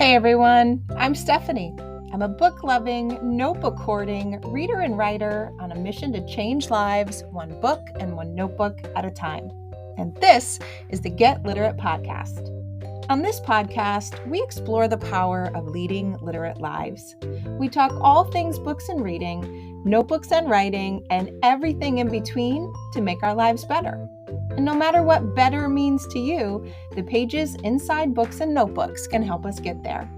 Hey everyone, I'm Stephanie. I'm a book-loving, notebook-hoarding reader and writer on a mission to change lives one book and one notebook at a time. And this is the Get Literate podcast. On this podcast, we explore the power of leading literate lives. We talk all things books and reading, notebooks and writing, and everything in between to make our lives better. And no matter what better means to you, the pages inside books and notebooks can help us get there.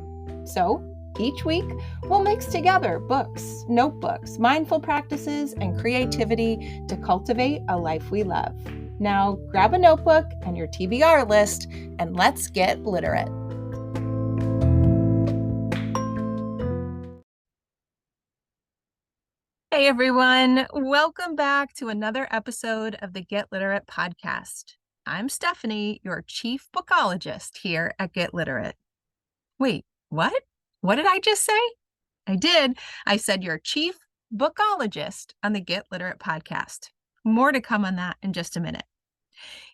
So, each week, we'll mix together books, notebooks, mindful practices, and creativity to cultivate a life we love. Now, grab a notebook and your TBR list, and let's get literate. Hey everyone, welcome back to another episode of the Get Literate podcast. I'm Stephanie, your chief bookologist here at Get Literate. Wait, what? What did I just say? I did. I said your chief bookologist on the Get Literate podcast. More to come on that in just a minute.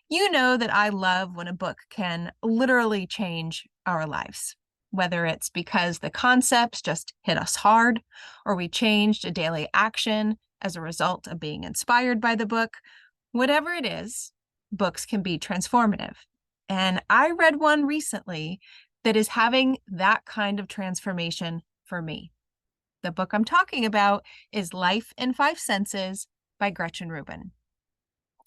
You know that I love when a book can literally change our lives, whether it's because the concepts just hit us hard, or we changed a daily action as a result of being inspired by the book. Whatever it is, books can be transformative. And I read one recently that is having that kind of transformation for me. The book I'm talking about is Life in 5 Senses by Gretchen Rubin.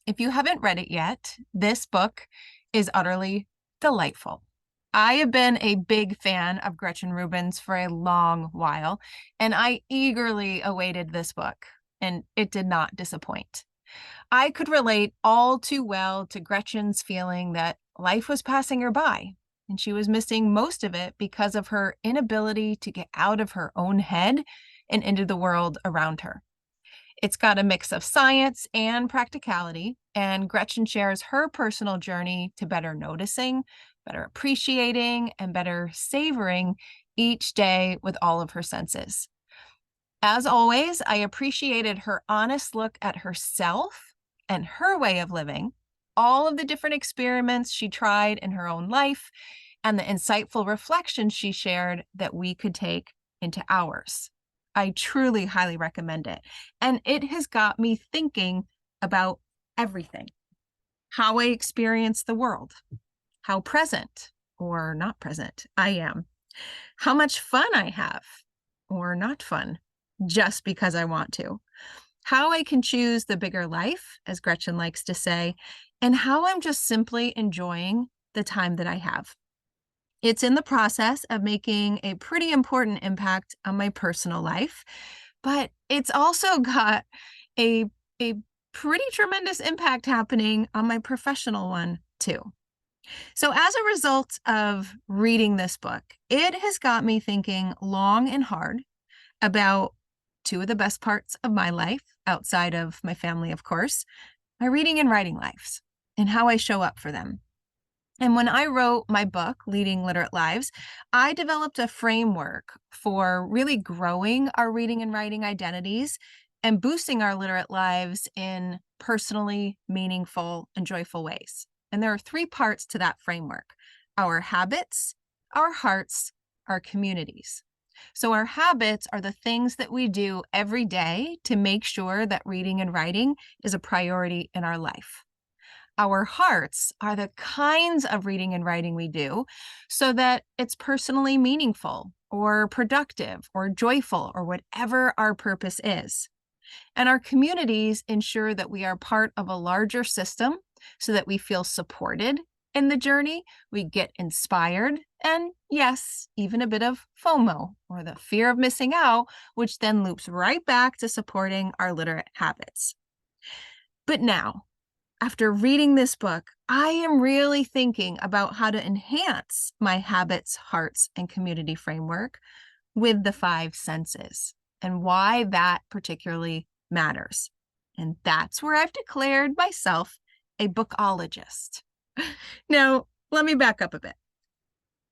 If you haven't read it yet, this book is utterly delightful. I have been a big fan of Gretchen Rubin's for a long while, and I eagerly awaited this book, and it did not disappoint. I could relate all too well to Gretchen's feeling that life was passing her by, and she was missing most of it because of her inability to get out of her own head and into the world around her. It's got a mix of science and practicality, and Gretchen shares her personal journey to better noticing, better appreciating, and better savoring each day with all of her senses. As always, I appreciated her honest look at herself and her way of living, all of the different experiments she tried in her own life, and the insightful reflections she shared that we could take into ours. I truly highly recommend it. And it has got me thinking about everything. How I experience the world, how present or not present I am, how much fun I have or not fun just because I want to, how I can choose the bigger life, as Gretchen likes to say, and how I'm just simply enjoying the time that I have. It's in the process of making a pretty important impact on my personal life, but it's also got a pretty tremendous impact happening on my professional one too. So as a result of reading this book, it has got me thinking long and hard about two of the best parts of my life, outside of my family, of course, my reading and writing lives, and how I show up for them. And when I wrote my book, Leading Literate Lives, I developed a framework for really growing our reading and writing identities and boosting our literate lives in personally meaningful and joyful ways. And there are 3 parts to that framework: our habits, our hearts, our communities. So our habits are the things that we do every day to make sure that reading and writing is a priority in our life. Our hearts are the kinds of reading and writing we do so that it's personally meaningful or productive or joyful or whatever our purpose is. And our communities ensure that we are part of a larger system so that we feel supported in the journey, we get inspired, and yes, even a bit of FOMO, or the fear of missing out, which then loops right back to supporting our literate habits. But now, after reading this book, I am really thinking about how to enhance my habits, hearts, and community framework with the 5 senses and why that particularly matters. And that's where I've declared myself a bookologist. Now, let me back up a bit.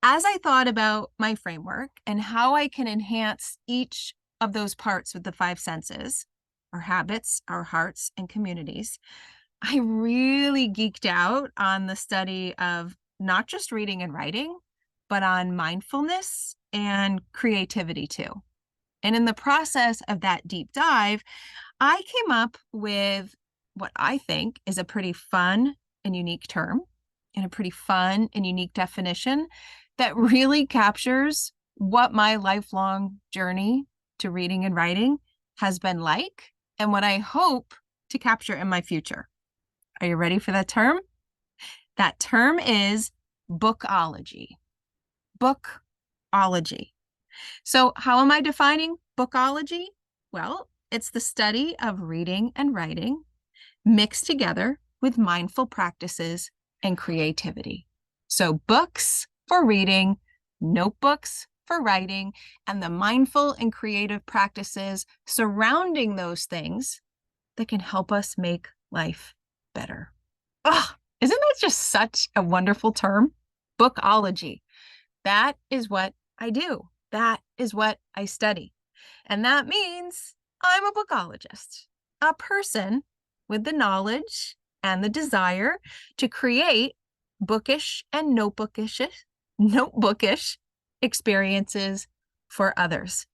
As I thought about my framework and how I can enhance each of those parts with the 5 senses, our habits, our hearts, and communities, I really geeked out on the study of not just reading and writing, but on mindfulness and creativity too. And in the process of that deep dive, I came up with what I think is a pretty fun and unique term and a pretty fun and unique definition that really captures what my lifelong journey to reading and writing has been like and what I hope to capture in my future. Are you ready for that term? That term is bookology. Bookology. So, how am I defining bookology? Well, it's the study of reading and writing mixed together with mindful practices and creativity. So, books for reading, notebooks for writing, and the mindful and creative practices surrounding those things that can help us make life better. Oh, isn't that just such a wonderful term? Bookology. That is what I do. That is what I study. And that means I'm a bookologist, a person with the knowledge and the desire to create bookish and notebookish experiences for others.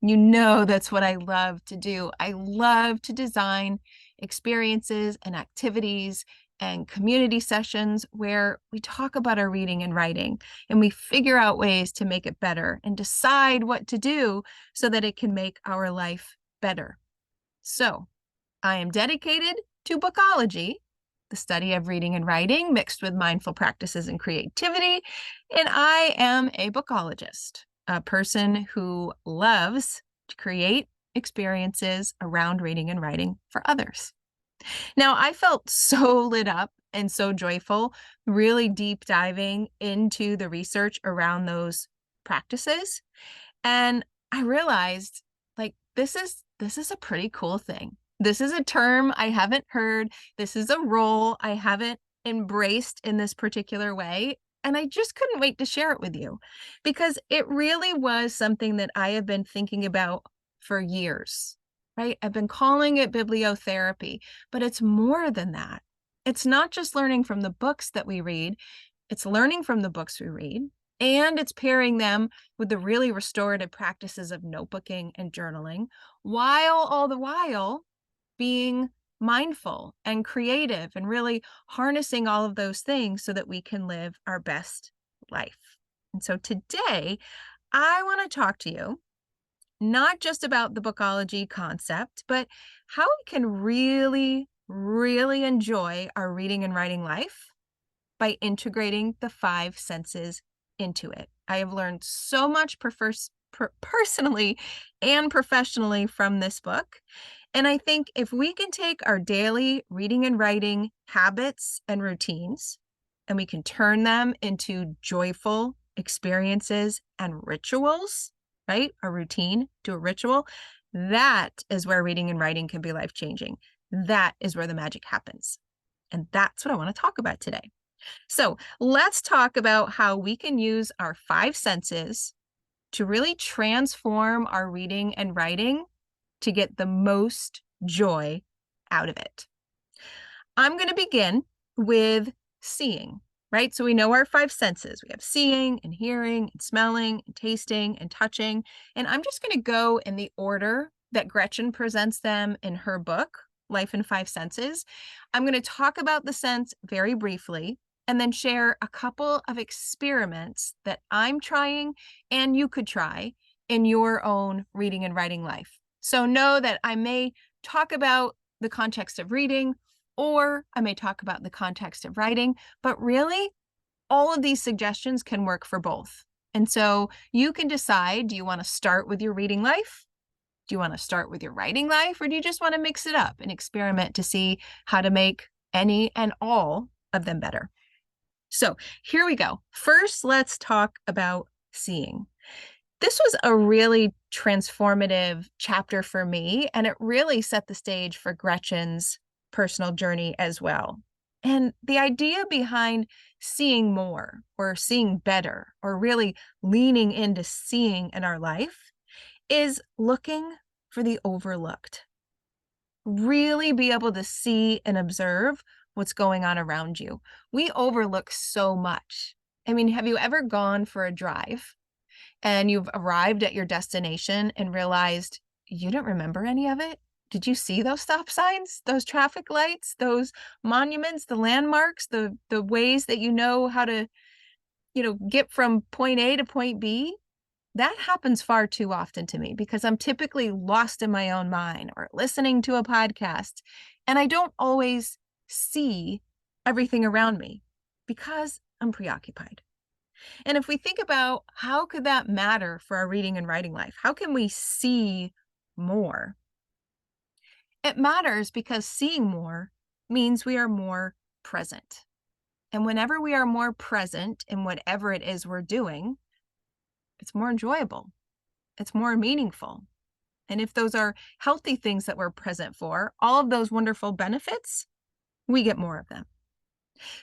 You know, that's what I love to do. I love to design experiences and activities and community sessions where we talk about our reading and writing and we figure out ways to make it better and decide what to do so that it can make our life better. So I am dedicated to bookology, the study of reading and writing mixed with mindful practices and creativity, and I am a bookologist, a person who loves to create experiences around reading and writing for others. Now, I felt so lit up and so joyful, really deep diving into the research around those practices. And I realized like this is a pretty cool thing. This is a term I haven't heard. This is a role I haven't embraced in this particular way. And I just couldn't wait to share it with you because it really was something that I have been thinking about for years, right? I've been calling it bibliotherapy, but it's more than that. It's not just learning from the books that we read, it's learning from the books we read, and it's pairing them with the really restorative practices of notebooking and journaling, while all the while being mindful and creative and really harnessing all of those things so that we can live our best life. And so today, I want to talk to you not just about the bookology concept, but how we can really, really enjoy our reading and writing life by integrating the five senses into it. I have learned so much personally and professionally from this book. And I think if we can take our daily reading and writing habits and routines and we can turn them into joyful experiences and rituals, right? A routine to a ritual, that is where reading and writing can be life-changing. That is where the magic happens. And that's what I want to talk about today. So let's talk about how we can use our five senses to really transform our reading and writing to get the most joy out of it. I'm going to begin with seeing, right? So we know our five senses. We have seeing and hearing and smelling and tasting and touching. And I'm just going to go in the order that Gretchen presents them in her book, Life in Five Senses. I'm going to talk about the sense very briefly and then share a couple of experiments that I'm trying and you could try in your own reading and writing life. So know that I may talk about the context of reading or I may talk about the context of writing, but really all of these suggestions can work for both. And so you can decide, do you want to start with your reading life? Do you want to start with your writing life? Or do you just want to mix it up and experiment to see how to make any and all of them better? So here we go. First, let's talk about seeing. This was a really transformative chapter for me, and it really set the stage for Gretchen's personal journey as well. And the idea behind seeing more or seeing better or really leaning into seeing in our life is looking for the overlooked. Really be able to see and observe what's going on around you. We overlook so much. I mean, have you ever gone for a drive and you've arrived at your destination and realized you don't remember any of it? Did you see those stop signs, those traffic lights, those monuments, the landmarks, the ways that you know how to, get from point A to point B? That happens far too often to me because I'm typically lost in my own mind or listening to a podcast, and I don't always see everything around me because I'm preoccupied. And if we think about how could that matter for our reading and writing life, how can we see more? It matters because seeing more means we are more present. And whenever we are more present in whatever it is we're doing, it's more enjoyable, it's more meaningful. And if those are healthy things that we're present for, all of those wonderful benefits, we get more of them.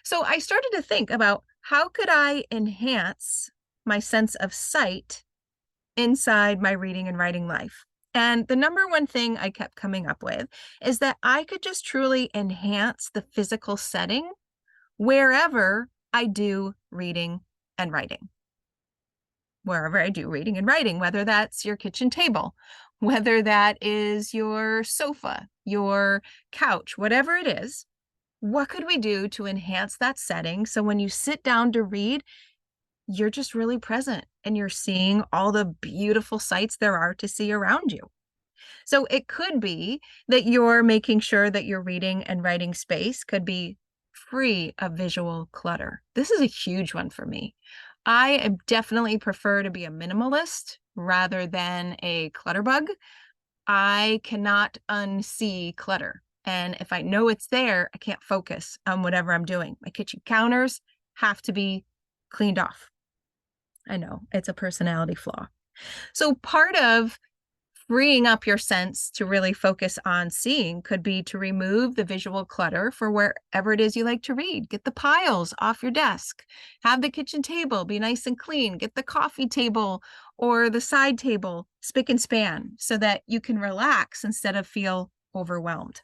So I started to think about how could I enhance my sense of sight inside my reading and writing life. And the number one thing I kept coming up with is that I could just truly enhance the physical setting wherever I do reading and writing. Wherever I do reading and writing, whether that's your kitchen table, whether that is your sofa, your couch, whatever it is, what could we do to enhance that setting so when you sit down to read, you're just really present and you're seeing all the beautiful sights there are to see around you? So it could be that you're making sure that your reading and writing space could be free of visual clutter. This is a huge one for me. I definitely prefer to be a minimalist rather than a clutter bug. I cannot unsee clutter. And if I know it's there, I can't focus on whatever I'm doing. My kitchen counters have to be cleaned off. I know it's a personality flaw. So part of freeing up your sense to really focus on seeing could be to remove the visual clutter for wherever it is you like to read. Get the piles off your desk. Have the kitchen table be nice and clean. Get the coffee table or the side table spick and span so that you can relax instead of feel overwhelmed.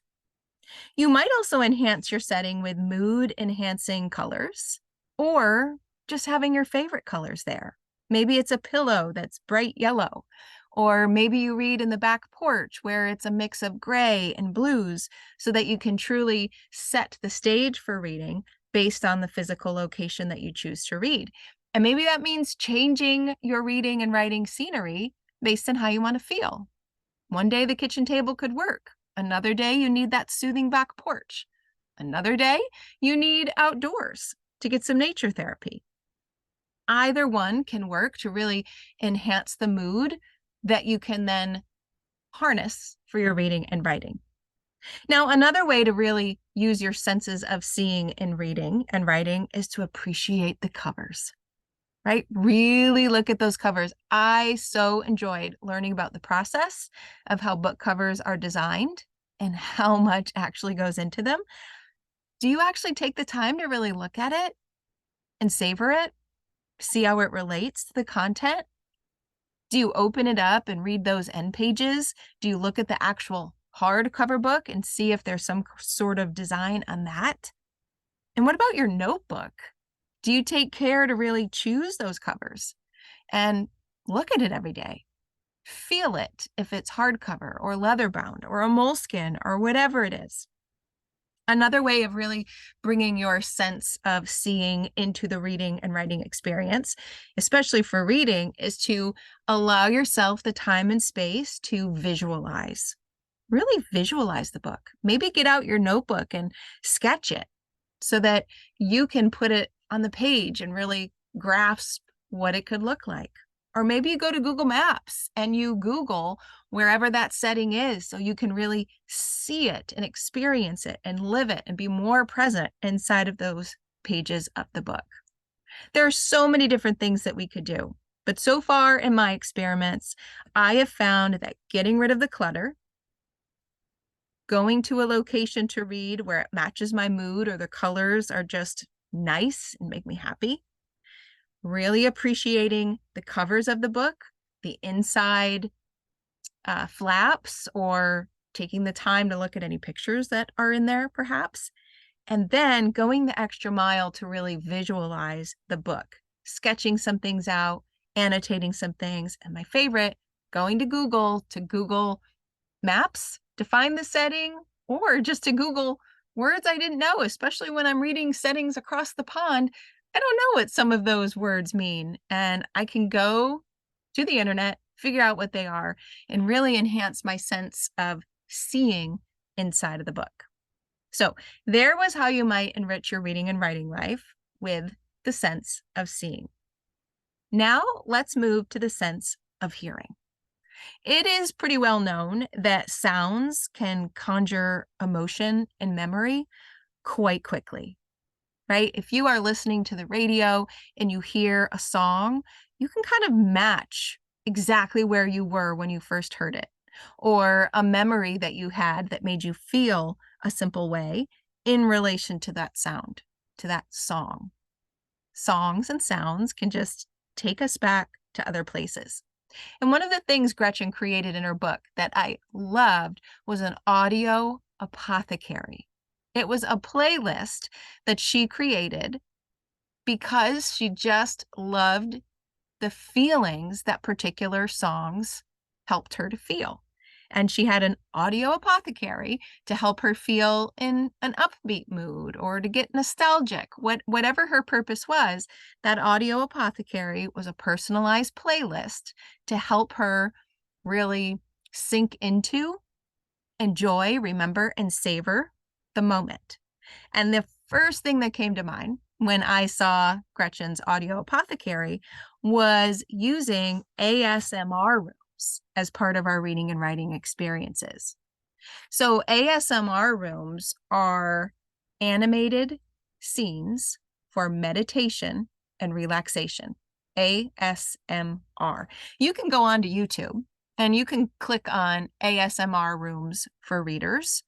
You might also enhance your setting with mood enhancing colors or just having your favorite colors there. Maybe it's a pillow that's bright yellow, or maybe you read in the back porch where it's a mix of gray and blues so that you can truly set the stage for reading based on the physical location that you choose to read. And maybe that means changing your reading and writing scenery based on how you want to feel. One day the kitchen table could work. Another day you need that soothing back porch. Another day you need outdoors to get some nature therapy. Either one can work to really enhance the mood that you can then harness for your reading and writing. Now, another way to really use your senses of seeing in reading and writing is to appreciate the covers, right? Really look at those covers. I so enjoyed learning about the process of how book covers are designed and how much actually goes into them. Do you actually take the time to really look at it and savor it? See how it relates to the content? Do you open it up and read those end pages? Do you look at the actual hardcover book and see if there's some sort of design on that? And what about your notebook? Do you take care to really choose those covers and look at it every day? Feel it if it's hardcover or leather bound or a moleskin or whatever it is. Another way of really bringing your sense of seeing into the reading and writing experience, especially for reading, is to allow yourself the time and space to visualize. Really visualize the book. Maybe get out your notebook and sketch it so that you can put it on the page and really grasp what it could look like. Or maybe you go to Google Maps and you Google wherever that setting is so you can really see it and experience it and live it and be more present inside of those pages of the book. There are so many different things that we could do. But so far in my experiments, I have found that getting rid of the clutter, going to a location to read where it matches my mood or the colors are just nice and make me happy, really appreciating the covers of the book, the inside flaps, or taking the time to look at any pictures that are in there, perhaps, and then going the extra mile to really visualize the book. sketching some things out, annotating some things, and my favorite, going to Google Maps to find the setting, or just to Google words I didn't know, especially when I'm reading settings across the pond. I don't know what some of those words mean, and I can go to the internet, figure out what they are, and really enhance my sense of seeing inside of the book. So there was how you might enrich your reading and writing life with the sense of seeing. Now let's move to the sense of hearing. It is pretty well known that sounds can conjure emotion and memory quite quickly, right? If you are listening to the radio and you hear a song, you can kind of match exactly where you were when you first heard it, or a memory that you had that made you feel a simple way in relation to that sound, to that song. Songs and sounds can just take us back to other places. And one of the things Gretchen created in her book that I loved was an audio apothecary. It was a playlist that she created because she just loved the feelings that particular songs helped her to feel. And she had an audio apothecary to help her feel in an upbeat mood or to get nostalgic. Whatever her purpose was, that audio apothecary was a personalized playlist to help her really sink into, enjoy, remember, and savor the moment. And the first thing that came to mind when I saw Gretchen's audio apothecary was using ASMR rooms as part of our reading and writing experiences. So ASMR rooms are animated scenes for meditation and relaxation. ASMR. You can go onto YouTube and you can click on ASMR rooms for readers,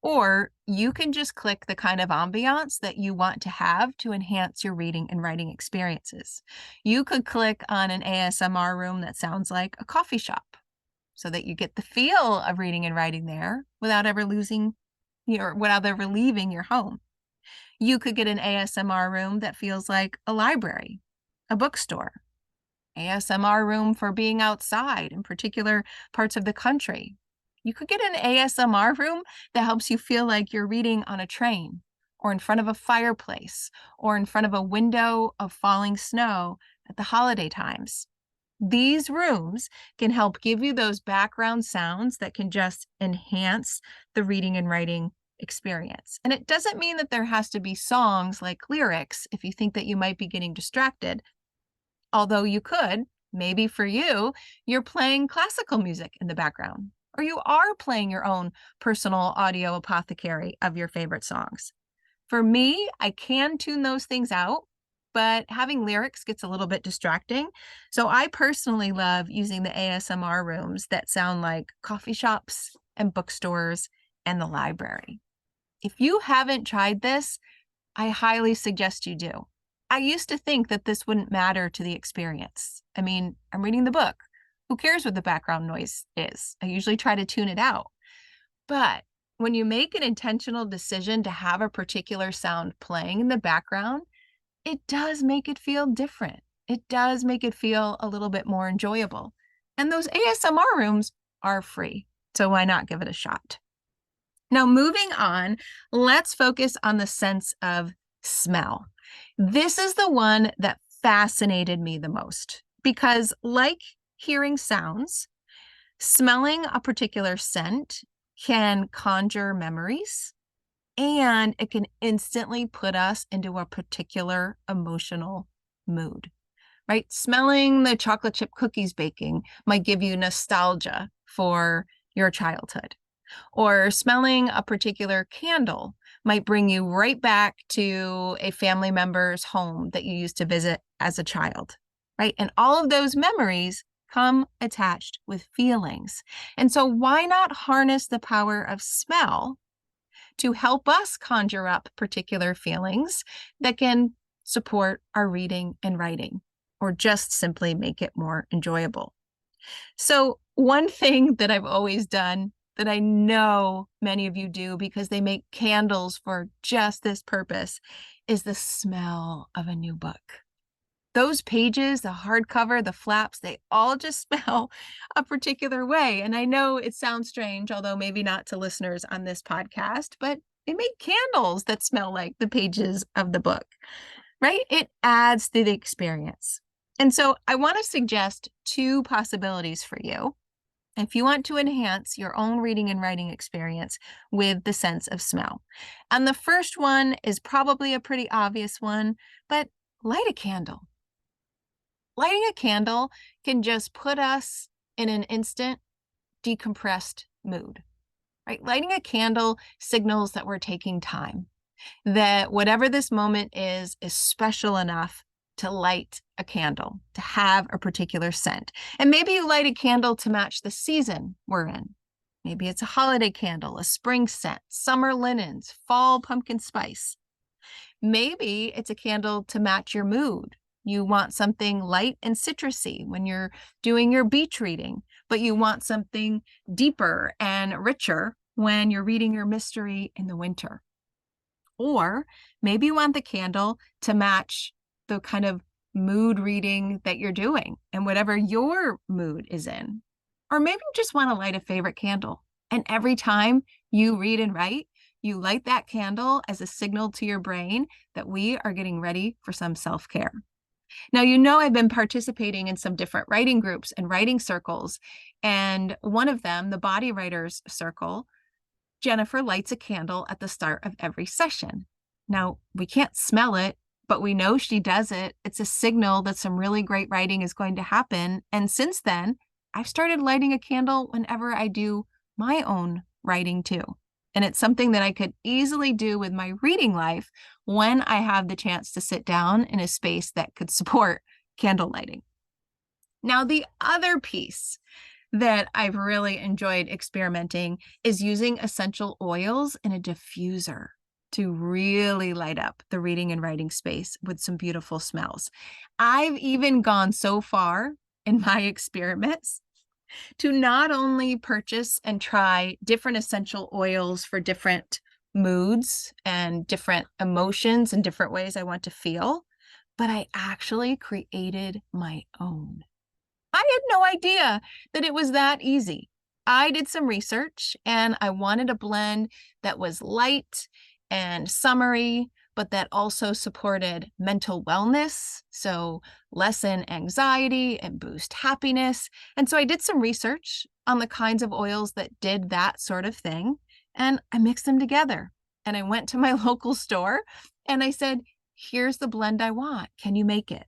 or you can just click the kind of ambiance that you want to have to enhance your reading and writing experiences. You could click on an ASMR room that sounds like a coffee shop so that you get the feel of reading and writing there without ever leaving your home. You could get an ASMR room that feels like a library, a bookstore, ASMR room for being outside in particular parts of the country. You could get an ASMR room that helps you feel like you're reading on a train or in front of a fireplace or in front of a window of falling snow at the holiday times. These rooms can help give you those background sounds that can just enhance the reading and writing experience. And it doesn't mean that there has to be songs like lyrics if you think that you might be getting distracted. Although you could, maybe for you, you're playing classical music in the background, or you are playing your own personal audio apothecary of your favorite songs. For me, I can tune those things out, but having lyrics gets a little bit distracting. So I personally love using the ASMR rooms that sound like coffee shops and bookstores and the library. If you haven't tried this, I highly suggest you do. I used to think that this wouldn't matter to the experience. I mean, I'm reading the book. Who cares what the background noise is? I usually try to tune it out. But when you make an intentional decision to have a particular sound playing in the background, it does make it feel different. It does make it feel a little bit more enjoyable. And those ASMR rooms are free. So why not give it a shot? Now, moving on, let's focus on the sense of smell. This is the one that fascinated me the most because, like hearing sounds, smelling a particular scent can conjure memories and it can instantly put us into a particular emotional mood, right? Smelling the chocolate chip cookies baking might give you nostalgia for your childhood. Or smelling a particular candle might bring you right back to a family member's home that you used to visit as a child, right? And all of those memories come attached with feelings. And so why not harness the power of smell to help us conjure up particular feelings that can support our reading and writing, or just simply make it more enjoyable? So one thing that I've always done that I know many of you do because they make candles for just this purpose is the smell of a new book. Those pages, the hardcover, the flaps, they all just smell a particular way. And I know it sounds strange, although maybe not to listeners on this podcast, but they make candles that smell like the pages of the book, right? It adds to the experience. And so I want to suggest two possibilities for you if you want to enhance your own reading and writing experience with the sense of smell. And the first one is probably a pretty obvious one, but light a candle. Lighting a candle can just put us in an instant decompressed mood, right? Lighting a candle signals that we're taking time, that whatever this moment is special enough to light a candle, to have a particular scent. And maybe you light a candle to match the season we're in. Maybe it's a holiday candle, a spring scent, summer linens, fall pumpkin spice. Maybe it's a candle to match your mood. You want something light and citrusy when you're doing your beach reading, but you want something deeper and richer when you're reading your mystery in the winter. Or maybe you want the candle to match the kind of mood reading that you're doing and whatever your mood is in. Or maybe you just want to light a favorite candle. And every time you read and write, you light that candle as a signal to your brain that we are getting ready for some self-care. Now, you know, I've been participating in some different writing groups and writing circles. And one of them, the Body Writers Circle, Jennifer lights a candle at the start of every session. Now, we can't smell it, but we know she does it. It's a signal that some really great writing is going to happen. And since then, I've started lighting a candle whenever I do my own writing too. And it's something that I could easily do with my reading life when I have the chance to sit down in a space that could support candle lighting. Now, the other piece that I've really enjoyed experimenting is using essential oils in a diffuser to really light up the reading and writing space with some beautiful smells. I've even gone so far in my experiments to not only purchase and try different essential oils for different moods and different emotions and different ways I want to feel, but I actually created my own. I had no idea that it was that easy. I did some research and I wanted a blend that was light and summery, but that also supported mental wellness, so lessen anxiety and boost happiness. And so I did some research on the kinds of oils that did that sort of thing, and I mixed them together. And I went to my local store and I said, here's the blend I want. Can you make it?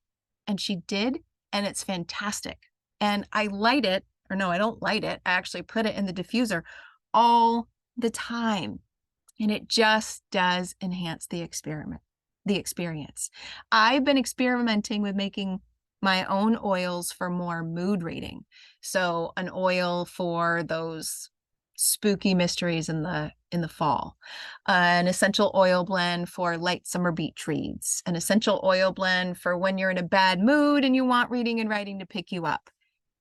And she did, and it's fantastic. And I light it, or no, I don't light it. I actually put it in the diffuser all the time. And it just does enhance the experience. I've been experimenting with making my own oils for more mood reading. So an oil for those spooky mysteries in the fall, an essential oil blend for light summer beach reads, an essential oil blend for when you're in a bad mood and you want reading and writing to pick you up.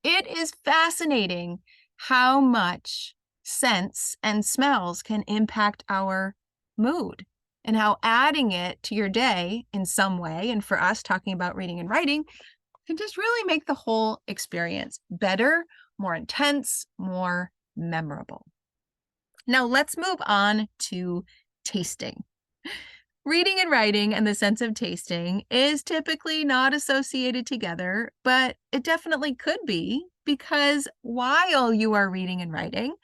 It is fascinating how much scents and smells can impact our mood and how adding it to your day in some way, and for us talking about reading and writing, can just really make the whole experience better, more intense, more memorable. Now let's move on to tasting. Reading and writing and the sense of tasting is typically not associated together, but it definitely could be, because while you are reading and writing,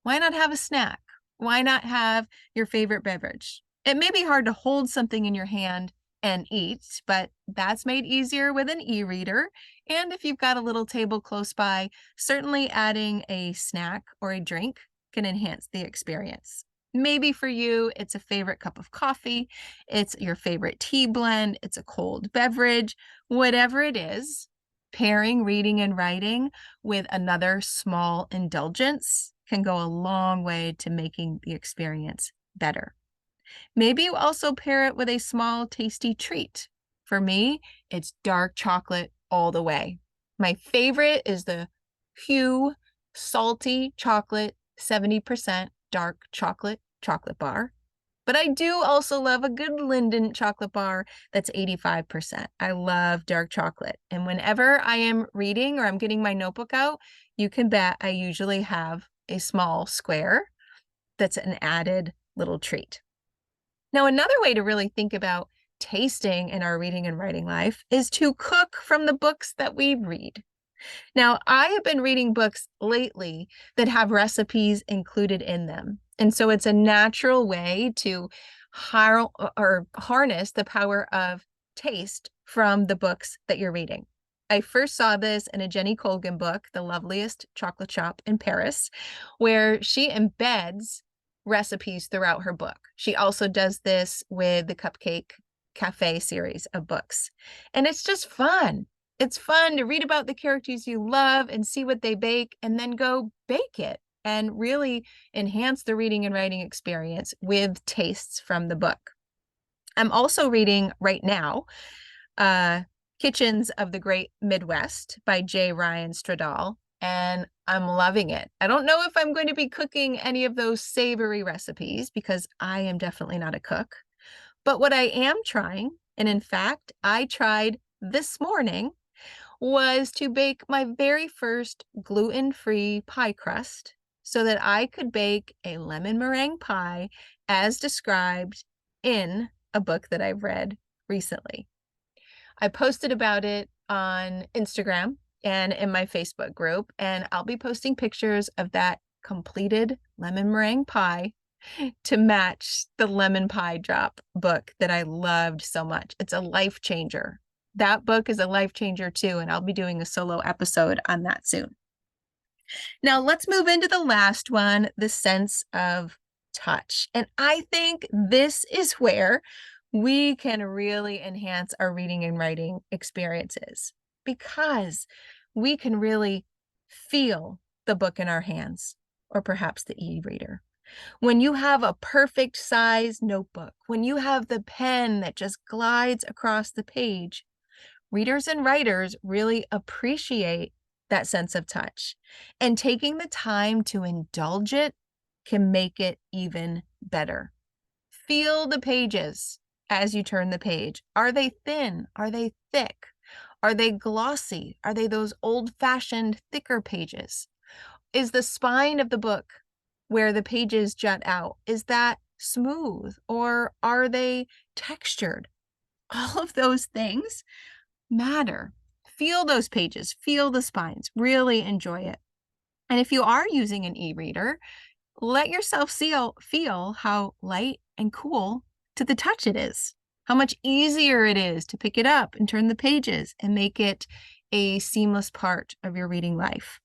why not have a snack? Why not have your favorite beverage? It may be hard to hold something in your hand and eat, but that's made easier with an e-reader. And if you've got a little table close by, certainly adding a snack or a drink can enhance the experience. Maybe for you, it's a favorite cup of coffee, it's your favorite tea blend, it's a cold beverage, whatever it is, pairing reading and writing with another small indulgence can go a long way to making the experience better. Maybe you also pair it with a small tasty treat. For me, it's dark chocolate all the way. My favorite is the Hu salty chocolate 70% dark chocolate bar. But I do also love a good Linden chocolate bar that's 85%. I love dark chocolate. And whenever I am reading or I'm getting my notebook out, you can bet I usually have a small square that's an added little treat. Now, another way to really think about tasting in our reading and writing life is to cook from the books that we read. Now, I have been reading books lately that have recipes included in them. And so it's a natural way to harness the power of taste from the books that you're reading. I first saw this in a Jenny Colgan book, The Loveliest Chocolate Shop in Paris, where she embeds recipes throughout her book. She also does this with the Cupcake Cafe series of books. And it's just fun. It's fun to read about the characters you love and see what they bake and then go bake it and really enhance the reading and writing experience with tastes from the book. I'm also reading right now Kitchens of the Great Midwest by J. Ryan Stradall, and I'm loving it. I don't know if I'm going to be cooking any of those savory recipes because I am definitely not a cook. But what I am trying, and in fact, I tried this morning, was to bake my very first gluten-free pie crust so that I could bake a lemon meringue pie as described in a book that I've read recently. I posted about it on Instagram and in my Facebook group, and I'll be posting pictures of that completed lemon meringue pie to match the lemon pie drop book that I loved so much. It's a life changer. That book is a life changer too, and I'll be doing a solo episode on that soon. Now let's move into the last one, the sense of touch. And I think this is where we can really enhance our reading and writing experiences because we can really feel the book in our hands, or perhaps the e-reader. When you have a perfect size notebook, when you have the pen that just glides across the page, readers and writers really appreciate that sense of touch. And taking the time to indulge it can make it even better. Feel the pages as you turn the page. Are they thin? Are they thick? Are they glossy? Are they those old-fashioned thicker pages? Is the spine of the book where the pages jut out, is that smooth or are they textured? All of those things matter. Feel those pages, feel the spines, really enjoy it. And if you are using an e-reader, let yourself feel how light and cool to the touch it is, how much easier it is to pick it up and turn the pages and make it a seamless part of your reading life.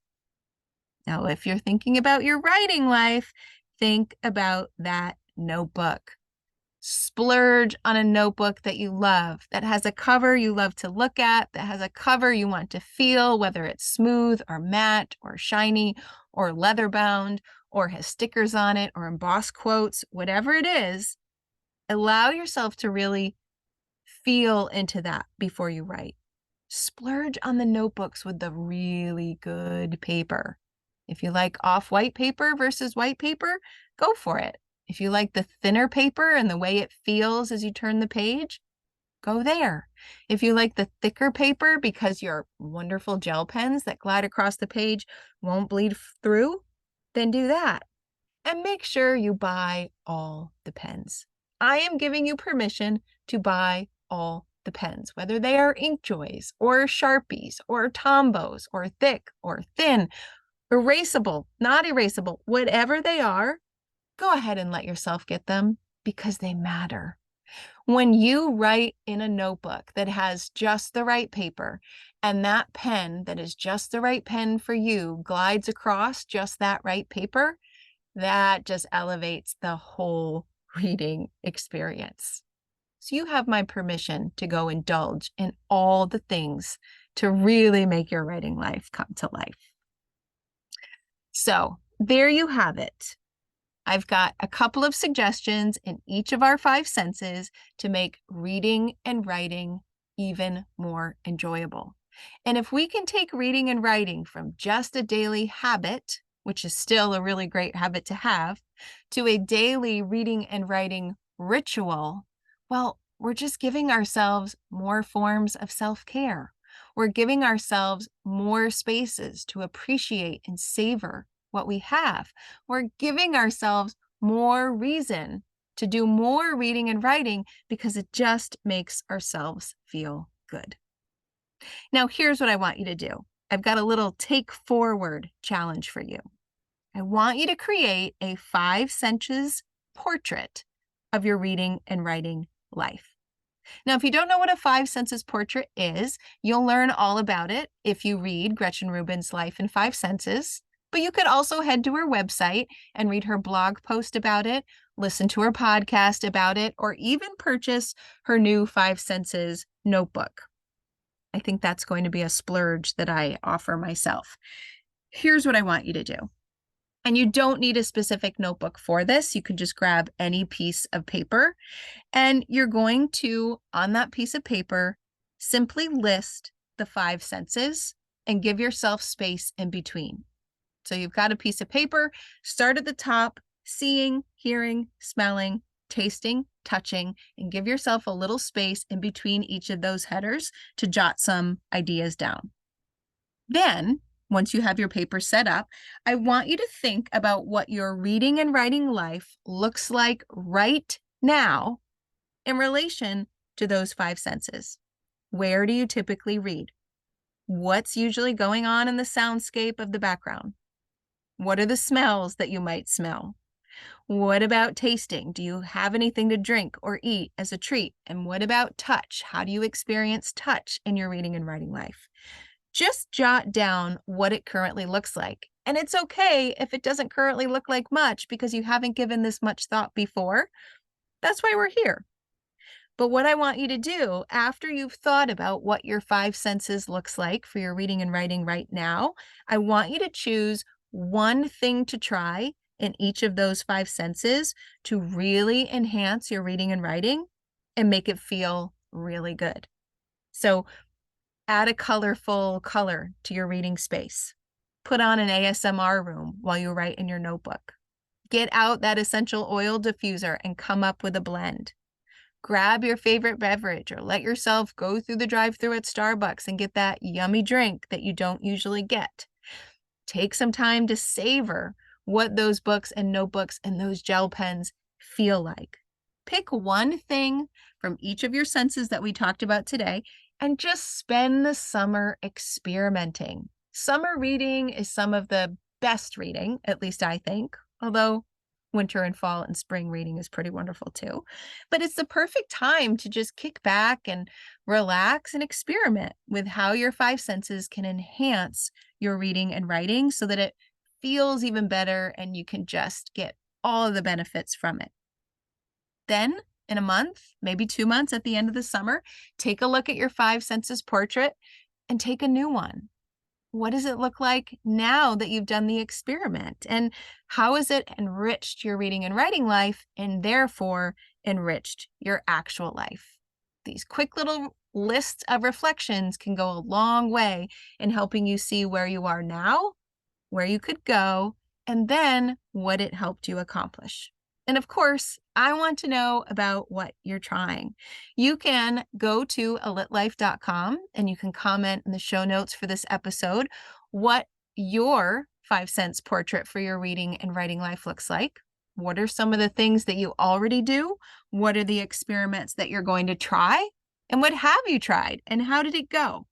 Now, if you're thinking about your writing life, think about that notebook. Splurge on a notebook that you love, that has a cover you love to look at, that has a cover you want to feel, whether it's smooth or matte or shiny or leather bound or has stickers on it or embossed quotes, whatever it is, allow yourself to really feel into that before you write. Splurge on the notebooks with the really good paper. If you like off-white paper versus white paper, go for it. If you like the thinner paper and the way it feels as you turn the page, go there. If you like the thicker paper because your wonderful gel pens that glide across the page won't bleed through, then do that. And make sure you buy all the pens. I am giving you permission to buy all the pens, whether they are Inkjoys or Sharpies or Tombos or thick or thin, erasable, not erasable, whatever they are, go ahead and let yourself get them because they matter. When you write in a notebook that has just the right paper and that pen that is just the right pen for you glides across just that right paper, that just elevates the whole reading experience. So you have my permission to go indulge in all the things to really make your writing life come to life. So there you have it. I've got a couple of suggestions in each of our 5 senses to make reading and writing even more enjoyable. And if we can take reading and writing from just a daily habit, which is still a really great habit to have, to a daily reading and writing ritual, well, we're just giving ourselves more forms of self-care. We're giving ourselves more spaces to appreciate and savor what we have. We're giving ourselves more reason to do more reading and writing because it just makes ourselves feel good. Now, here's what I want you to do. I've got a little take forward challenge for you. I want you to create a 5 senses portrait of your reading and writing life. Now, if you don't know what a 5 senses portrait is, you'll learn all about it if you read Gretchen Rubin's Life in 5 Senses. But you could also head to her website and read her blog post about it, listen to her podcast about it, or even purchase her new 5 Senses notebook. I think that's going to be a splurge that I offer myself. Here's what I want you to do. And you don't need a specific notebook for this. You can just grab any piece of paper. And you're going to, on that piece of paper, simply list the 5 senses and give yourself space in between. So you've got a piece of paper, start at the top, seeing, hearing, smelling, tasting, touching, and give yourself a little space in between each of those headers to jot some ideas down. Then, once you have your paper set up, I want you to think about what your reading and writing life looks like right now in relation to those 5 senses. Where do you typically read? What's usually going on in the soundscape of the background? What are the smells that you might smell? What about tasting? Do you have anything to drink or eat as a treat? And what about touch? How do you experience touch in your reading and writing life? Just jot down what it currently looks like. And it's okay if it doesn't currently look like much because you haven't given this much thought before. That's why we're here. But what I want you to do after you've thought about what your 5 senses looks like for your reading and writing right now, I want you to choose one thing to try in each of those 5 senses to really enhance your reading and writing and make it feel really good. So add a colorful color to your reading space. Put on an ASMR room while you write in your notebook. Get out that essential oil diffuser and come up with a blend. Grab your favorite beverage or let yourself go through the drive-thru at Starbucks and get that yummy drink that you don't usually get. Take some time to savor what those books and notebooks and those gel pens feel like. Pick one thing from each of your senses that we talked about today and just spend the summer experimenting. Summer reading is some of the best reading, at least I think, although winter and fall and spring reading is pretty wonderful too. But it's the perfect time to just kick back and relax and experiment with how your 5 senses can enhance your reading and writing so that it feels even better and you can just get all of the benefits from it. Then, in a month, maybe 2 months at the end of the summer, take a look at your 5 senses portrait and take a new one. What does it look like now that you've done the experiment? And how has it enriched your reading and writing life and therefore enriched your actual life? These quick little lists of reflections can go a long way in helping you see where you are now, where you could go, and then what it helped you accomplish. And of course, I want to know about what you're trying. You can go to alitlife.com and you can comment in the show notes for this episode what your 5 sense portrait for your reading and writing life looks like. What are some of the things that you already do? What are the experiments that you're going to try? And what have you tried? And how did it go?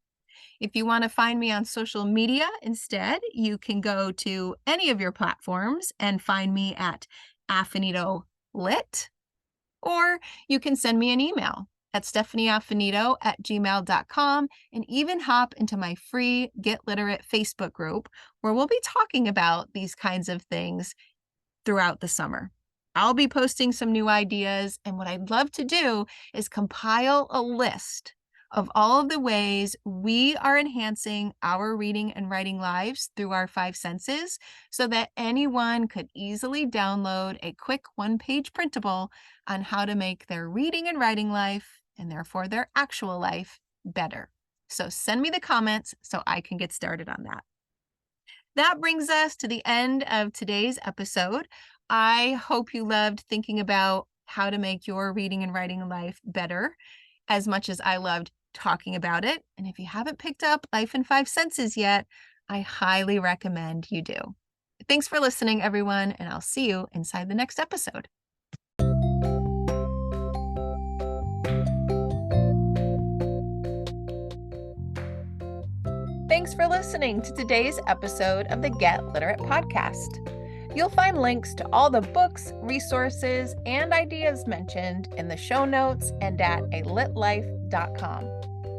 If you want to find me on social media instead, you can go to any of your platforms and find me at Affinito Lit, or you can send me an email at stephanieaffinito@gmail.com and even hop into my free Get Literate Facebook group where we'll be talking about these kinds of things throughout the summer. I'll be posting some new ideas, and what I'd love to do is compile a list of all of the ways we are enhancing our reading and writing lives through our 5 senses so that anyone could easily download a quick one-page printable on how to make their reading and writing life, and therefore their actual life, better. So send me the comments so I can get started on that. That brings us to the end of today's episode. I hope you loved thinking about how to make your reading and writing life better as much as I loved talking about it. And if you haven't picked up Life in 5 Senses yet, I highly recommend you do. Thanks for listening, everyone, and I'll see you inside the next episode. Thanks for listening to today's episode of the Get Literate podcast. You'll find links to all the books, resources, and ideas mentioned in the show notes and at alitlife.com.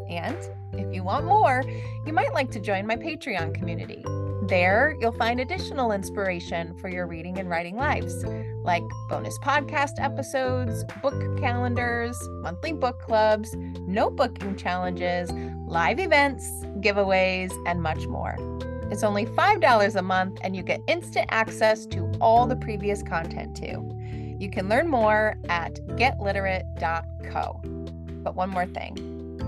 And if you want more, you might like to join my Patreon community. There, you'll find additional inspiration for your reading and writing lives, like bonus podcast episodes, book calendars, monthly book clubs, notebooking challenges, live events, giveaways, and much more. It's only $5 a month, and you get instant access to all the previous content too. You can learn more at getliterate.co. But one more thing.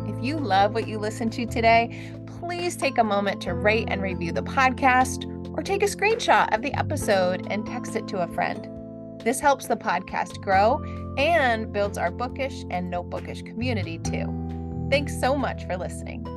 If you love what you listened to today, please take a moment to rate and review the podcast, or take a screenshot of the episode and text it to a friend. This helps the podcast grow and builds our bookish and notebookish community too. Thanks so much for listening.